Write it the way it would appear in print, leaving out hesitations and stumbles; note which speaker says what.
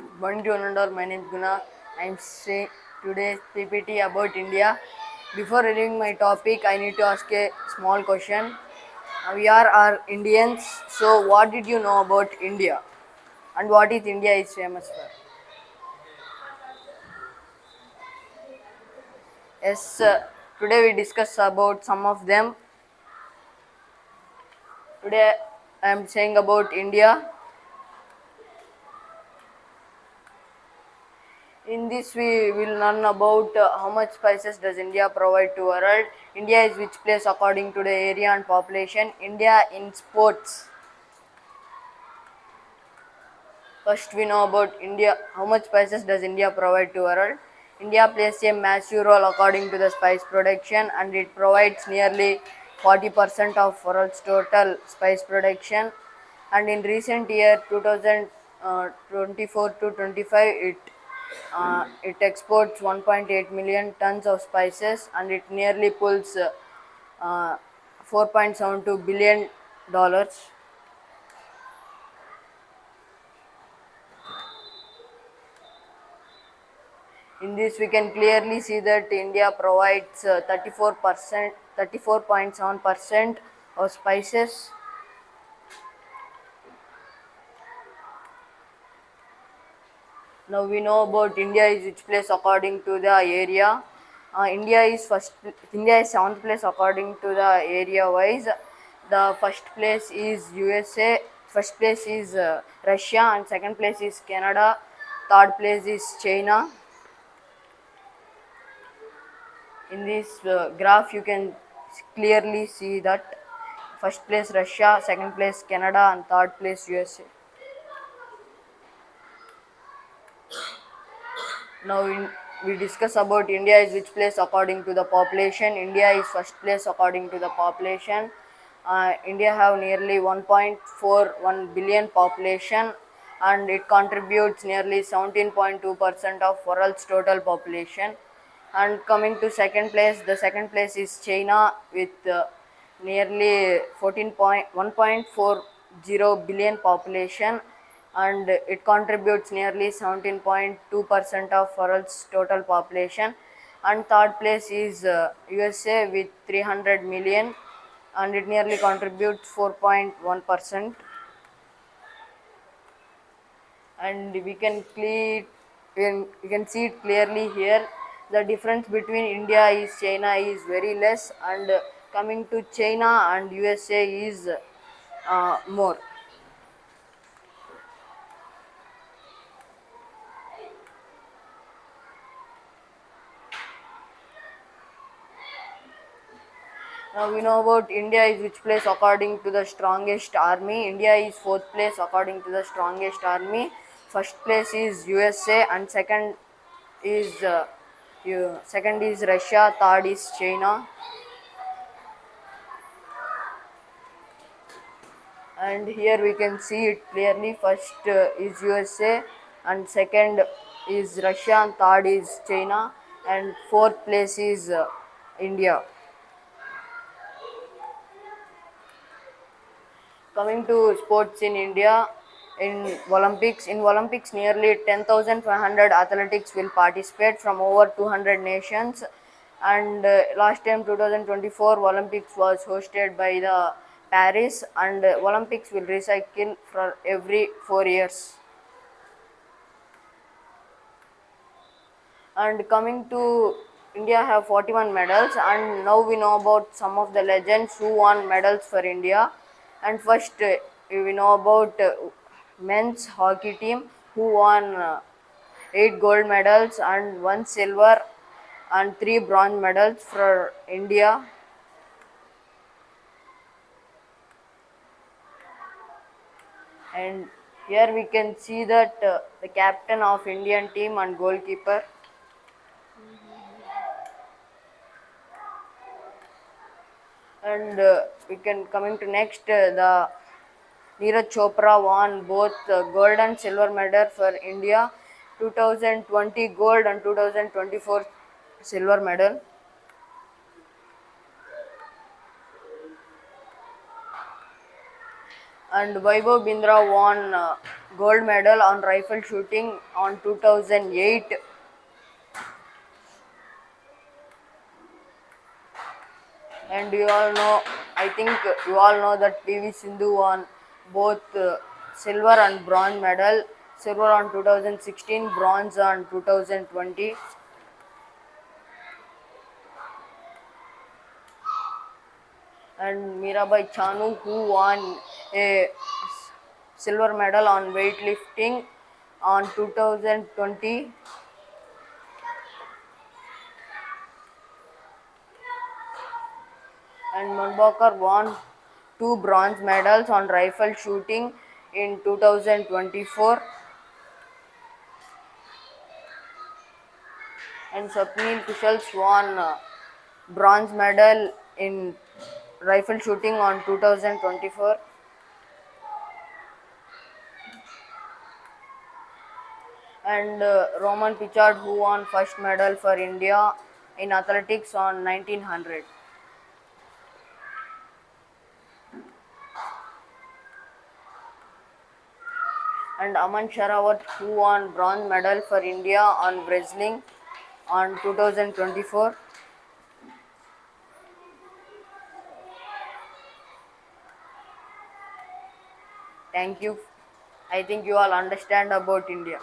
Speaker 1: Morning to one and all. My name is Guna. I am saying today's PPT about India. Before reading my topic, I need to ask a small question. We are Indians, so what did you know about India? And what is India is famous for? Yes, today we discuss about some of them. Today I am saying about India. In this, we will learn about how much spices does India provide to world. India is which place according to the area and population. India in sports. First, we know about India. How much spices does India provide to world? India plays a massive role according to the spice production, and it provides nearly 40% of world's total spice production. And in recent year, 2024 to 25, it exports 1.8 million tons of spices, and it nearly pulls uh, 4.72 billion dollars. In this, we can clearly see that India provides 34.7% of spices. Now we know about India is which place according to the area. India is first. India is seventh place according to the area wise. The first place is USA. First place is Russia, and second place is Canada. Third place is China. In this graph, you can clearly see that first place Russia, second place Canada, and third place USA. Now we discuss about India is which place according to the population. India is first place according to the population. India have nearly 1.41 billion population, and it contributes nearly 17.2% of world's total population. And coming to second place, the second place is China with nearly 1.40 billion population, and it contributes nearly 17.2% of world's total population. And third place is USA with 300 million, and it nearly contributes 4.1%. And we can see it clearly here. The difference between India is China is very less, and coming to China and USA is more. Now we know about India is which place according to the strongest army. India is fourth place according to the strongest army. First place is USA, and is second is Russia. Third is China. And here we can see it clearly. First is USA, and second is Russia, and third is China, and fourth place is India. Coming to sports in India, in Olympics nearly 10,500 athletics will participate from over 200 nations. And last time 2024 Olympics was hosted by the Paris, and Olympics will recycle for every 4 years. And coming to India have 41 medals, and now we know about some of the legends who won medals for India. And first we know about men's hockey team who won 8 gold medals and 1 silver and 3 bronze medals for India. And here we can see that the captain of Indian team and goalkeeper. And we can coming to next the Neeraj Chopra won both gold and silver medal for India, 2020 gold and 2024 silver medal. And Vaibhav Bindra won gold medal on rifle shooting on 2008. And you all know, I think you all know that PV Sindhu won both silver and bronze medal. Silver on 2016, bronze on 2020. And Mirabai Chanu, who won a silver medal on weightlifting on 2020. And Munbakar won two bronze medals on rifle shooting in 2024. And Swapnil Kushals won bronze medal in rifle shooting on 2024. And Roman Pichard, who won first medal for India in athletics on 1900. And Aman Sharawat, who won bronze medal for India on wrestling on 2024. Thank you. I think you all understand about India.